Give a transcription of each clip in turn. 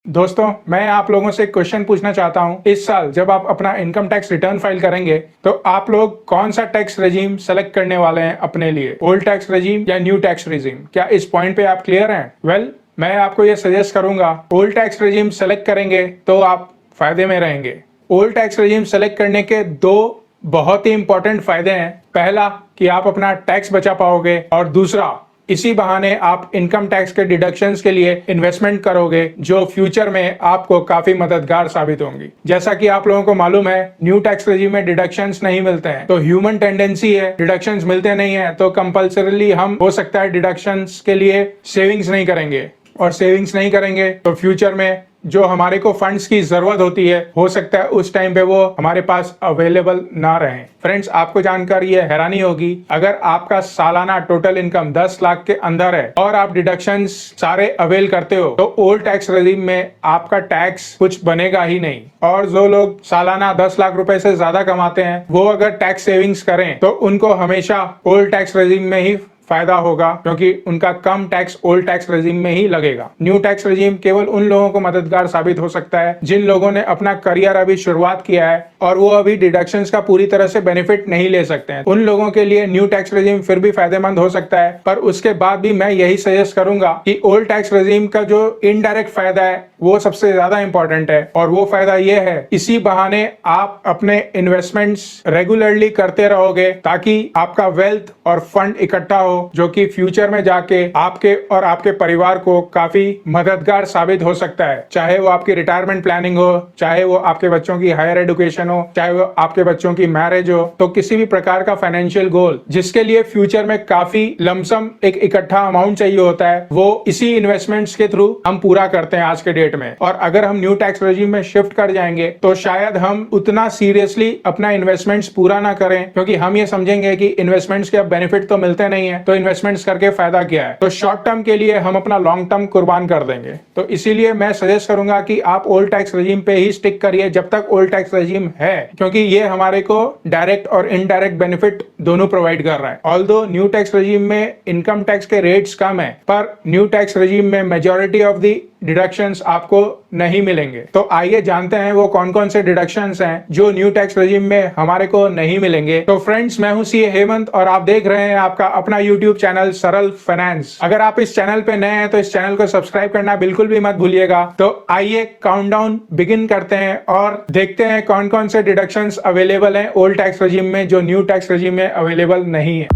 दोस्तों, मैं आप लोगों से एक क्वेश्चन पूछना चाहता हूं। इस साल जब आप अपना इनकम टैक्स रिटर्न फाइल करेंगे तो आप लोग कौन सा टैक्स रेजिम सेलेक्ट करने वाले हैं अपने लिए, ओल्ड टैक्स रेजिम या न्यू टैक्स रेजिम? क्या इस पॉइंट पे आप क्लियर हैं? वेल, मैं आपको ये सजेस्ट करूंगा, ओल्ड टैक्स रेजिम सेलेक्ट करेंगे तो आप फायदे में रहेंगे। ओल्ड टैक्स रेजिम सेलेक्ट करने के दो बहुत ही इंपॉर्टेंट फायदे हैं। पहला कि आप अपना टैक्स बचा पाओगे, और दूसरा इसी बहाने आप इनकम टैक्स के डिडक्शंस के लिए इन्वेस्टमेंट करोगे जो फ्यूचर में आपको काफी मददगार साबित होंगी। जैसा कि आप लोगों को मालूम है, न्यू टैक्स रेजिम में डिडक्शंस नहीं मिलते हैं, तो ह्यूमन टेंडेंसी है डिडक्शंस मिलते नहीं है तो कंपल्सरीली हम हो सकता है डिडक्शंस के लिए सेविंग्स नहीं करेंगे, और सेविंग्स नहीं करेंगे तो फ्यूचर में जो हमारे को फंड्स की जरूरत होती है, हो सकता है उस टाइम पे वो हमारे पास अवेलेबल ना रहे। फ्रेंड्स, आपको जानकर ये हैरानी होगी, अगर आपका सालाना टोटल इनकम 10 लाख के अंदर है और आप डिडक्शंस सारे अवेल करते हो तो ओल्ड टैक्स रेजिम में आपका टैक्स कुछ बनेगा ही नहीं। और जो लोग सालाना 10 लाख रुपए से ज्यादा कमाते हैं, वो अगर टैक्स सेविंग्स करें तो उनको हमेशा ओल्ड टैक्स रेजिम में ही फायदा होगा, क्योंकि उनका कम टैक्स ओल्ड टैक्स रेजिम में ही लगेगा। न्यू टैक्स रेजिम केवल उन लोगों को मददगार साबित हो सकता है जिन लोगों ने अपना करियर अभी शुरुआत किया है और वो अभी डिडक्शंस का पूरी तरह से बेनिफिट नहीं ले सकते हैं। उन लोगों के लिए न्यू टैक्स रेजिम फिर भी फायदेमंद हो सकता है, पर उसके बाद भी मैं यही सजेस्ट करूंगा कि ओल्ड टैक्स रेजिम का जो इनडायरेक्ट फायदा है वो सबसे ज्यादा इंपॉर्टेंट है, और वो फायदा ये है, इसी बहाने आप अपने इन्वेस्टमेंट्स रेगुलरली करते रहोगे ताकि आपका वेल्थ और फंड इकट्ठा हो, जो कि फ्यूचर में जाके आपके और आपके परिवार को काफी मददगार साबित हो सकता है। चाहे वो आपकी रिटायरमेंट प्लानिंग हो, चाहे वो आपके बच्चों की हायर एजुकेशन हो, चाहे वो आपके बच्चों की मैरिज हो, तो किसी भी प्रकार का फाइनेंशियल गोल जिसके लिए फ्यूचर में काफी लमसम एक इकट्ठा अमाउंट चाहिए होता है, वो इसी इन्वेस्टमेंट्स के थ्रू हम पूरा करते हैं आज के डेट में। और अगर हम न्यू टैक्स रेजिम में शिफ्ट कर जाएंगे तो शायद हम उतना सीरियसली अपना इन्वेस्टमेंट्स पूरा ना करें, क्योंकि हम ये समझेंगे कि इन्वेस्टमेंट्स के अब बेनिफिट तो मिलते नहीं है, तो इन्वेस्टमेंट्स करके फायदा क्या है। तो शॉर्ट टर्म के लिए हम अपना लॉन्ग टर्म कुर्बान कर देंगे। तो इसीलिए मैं सजेस्ट करूंगा कि आप ओल्ड टैक्स रेजिम पे ही स्टिक करिए जब तक ओल्ड टैक्स रेजिम है, क्योंकि ये हमारे को डायरेक्ट और इनडायरेक्ट बेनिफिट दोनों प्रोवाइड कर रहा है। ऑल्दो न्यू टैक्स रेजिम में इनकम टैक्स के रेट्स कम है, पर न्यू टैक्स रेजिम में मेजॉरिटी ऑफ द डिडक्शंस आपको नहीं मिलेंगे। तो आइए जानते हैं वो कौन कौन से डिडक्शंस हैं जो न्यू टैक्स रेजिम में हमारे को नहीं मिलेंगे। तो फ्रेंड्स, मैं हूं सीए हेमंत और आप देख रहे हैं आपका अपना यूट्यूब चैनल सरल फाइनेंस। अगर आप इस चैनल पे नए हैं तो इस चैनल को सब्सक्राइब करना बिल्कुल भी मत भूलिएगा। तो आइए काउंटडाउन बिगिन करते हैं और देखते हैं कौन कौन से डिडक्शंस अवेलेबल हैं ओल्ड टैक्स रेजिम में जो न्यू टैक्स रेजिम में अवेलेबल नहीं है।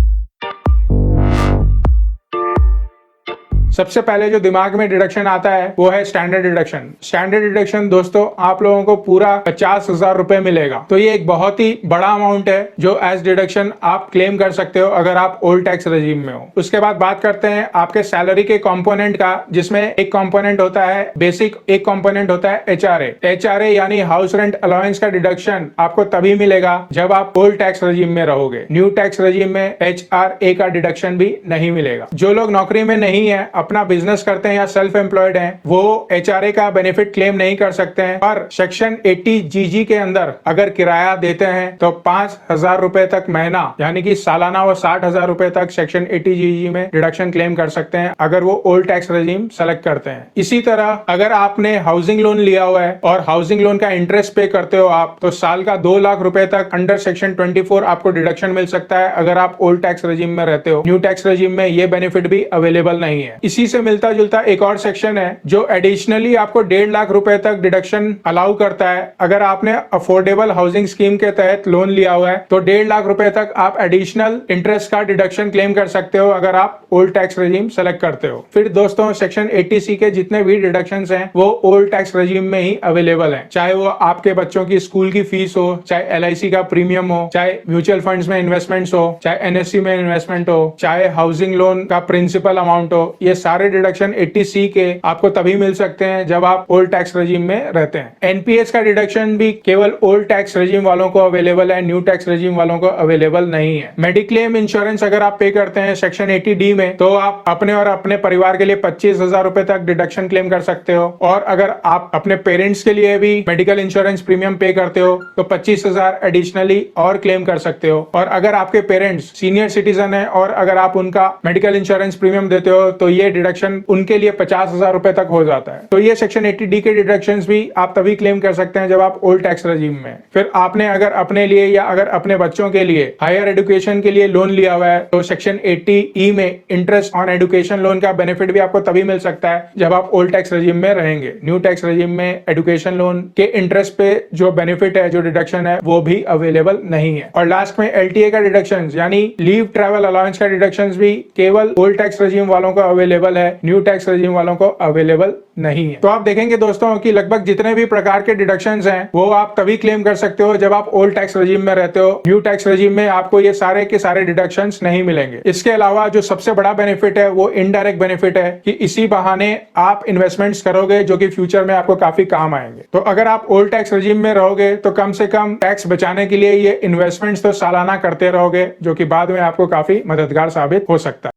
सबसे पहले जो दिमाग में डिडक्शन आता है वो है स्टैंडर्ड डिडक्शन। स्टैंडर्ड डिडक्शन दोस्तों, आप लोगों को पूरा 50,000 रुपए मिलेगा। तो ये एक बहुत ही बड़ा अमाउंट है जो एज डिडक्शन आप क्लेम कर सकते हो अगर आप ओल्ड टैक्स रेजिम में हो। उसके बाद बात करते हैं आपके सैलरी के कंपोनेंट का, जिसमें एक कंपोनेंट होता है बेसिक, एक कंपोनेंट होता है एचआरए। एचआरए यानी हाउस रेंट अलाउंस का डिडक्शन आपको तभी मिलेगा जब आप ओल्ड टैक्स रेजिम में रहोगे। न्यू टैक्स रेजिम में एचआरए का डिडक्शन भी नहीं मिलेगा। जो लोग नौकरी में नहीं है, अपना बिजनेस करते हैं या सेल्फ एम्प्लॉयड हैं, वो एचआरए का बेनिफिट क्लेम नहीं कर सकते हैं। पर सेक्शन 80 जीजी के अंदर अगर किराया देते हैं तो 5,000 रुपए तक महीना, यानी कि सालाना वो 60,000 रुपए तक सेक्शन 80 जीजी में डिडक्शन क्लेम कर सकते हैं अगर वो ओल्ड टैक्स रेजिम सेलेक्ट करते हैं। इसी तरह अगर आपने हाउसिंग लोन लिया हुआ है और हाउसिंग लोन का इंटरेस्ट पे करते हो आप, तो साल का 2 लाख रुपए तक अंडर सेक्शन 24 आपको डिडक्शन मिल सकता है अगर आप ओल्ड टैक्स रेजिम में रहते हो। न्यू टैक्स रेजिम में ये बेनिफिट भी अवेलेबल नहीं है। इसी से मिलता जुलता एक और सेक्शन है जो एडिशनली आपको 1.5 लाख रुपए तक डिडक्शन अलाउ करता है। अगर आपने अफोर्डेबल हाउसिंग स्कीम के तहत लोन लिया हुआ है तो 1.5 लाख रुपए तक आप एडिशनल इंटरेस्ट का डिडक्शन क्लेम कर सकते हो अगर आप ओल्ड टैक्स रेजिम सेलेक्ट करते हो। फिर दोस्तों, सेक्शन 80C के जितने भी डिडक्शंस हैं वो ओल्ड टैक्स रेजिम में ही अवेलेबल हैं, चाहे वो आपके बच्चों की स्कूल की फीस हो, चाहे LIC का प्रीमियम हो, चाहे म्यूचुअल फंड्स में इन्वेस्टमेंट्स हो, चाहे NSE में इन्वेस्टमेंट हो, चाहे हाउसिंग लोन का प्रिंसिपल अमाउंट हो। ये सारे डिडक्शन 80C के आपको तभी मिल सकते हैं जब आप ओल्ड टैक्स रेजिम में रहते हैं। NPS का डिडक्शन भी केवल ओल्ड टैक्स रेजिम वालों को अवेलेबल है, न्यू टैक्स रेजिम वालों को अवेलेबल नहीं है। मेडिक्लेम इंश्योरेंस अगर आप पे करते हैं सेक्शन 80D में, तो आप अपने और अपने परिवार के लिए 25,000 रुपए तक डिडक्शन क्लेम कर सकते हो। और अगर आप अपने पेरेंट्स के लिए भी मेडिकल इंश्योरेंस प्रीमियम पे करते हो तो 25,000 एडिशनली और क्लेम कर सकते हो। और अगर आपके पेरेंट्स सीनियर सिटीजन है और अगर आप उनका मेडिकल इंश्योरेंस प्रीमियम देते हो तो ये ये डिडक्शन उनके लिए 50,000 रुपए तक हो जाता है। तो ये सेक्शन 80D के डिडक्शंस भी आप तभी क्लेम कर सकते हैं जब आप ओल्ड टैक्स रेजिम में। फिर आपने अगर अपने लिए या अगर अपने बच्चों के लिए हायर एजुकेशन के लिए लोन लिया हुआ है तो सेक्शन 80E में इंटरेस्ट ऑन एजुकेशन लोन का बेनिफिट भी आपको तभी मिल सकता है जब आप ओल्ड टैक्स रेजिम में रहेंगे। न्यू टैक्स रेजिम में एजुकेशन लोन के इंटरेस्ट पे जो बेनिफिट है, जो डिडक्शन है, वो भी अवेलेबल नहीं है। और लास्ट में LTA का डिडक्शन यानी लीव ट्रैवल अलाउंस का डिडक्शन भी केवल ओल्ड टैक्स रेजिम वालों को अवेलेबल है, न्यू टैक्स रेजिम वालों को अवेलेबल नहीं है। तो आप देखेंगे दोस्तों कि लगभग जितने भी प्रकार के डिडक्शंस हैं वो आप तभी क्लेम कर सकते हो जब आप ओल्ड टैक्स रेजिम में रहते हो। न्यू टैक्स रेजिम में आपको ये सारे के सारे डिडक्शंस नहीं मिलेंगे। इसके अलावा जो सबसे बड़ा बेनिफिट है वो इनडायरेक्ट बेनिफिट है कि इसी बहाने आप इन्वेस्टमेंट्स करोगे जो कि फ्यूचर में आपको काफी काम आएंगे। तो अगर आप ओल्ड टैक्स रेजिम में रहोगे तो कम से कम टैक्स बचाने के लिए ये इन्वेस्टमेंट्स तो सालाना करते रहोगे, जो कि बाद में आपको काफी मददगार साबित हो सकता है।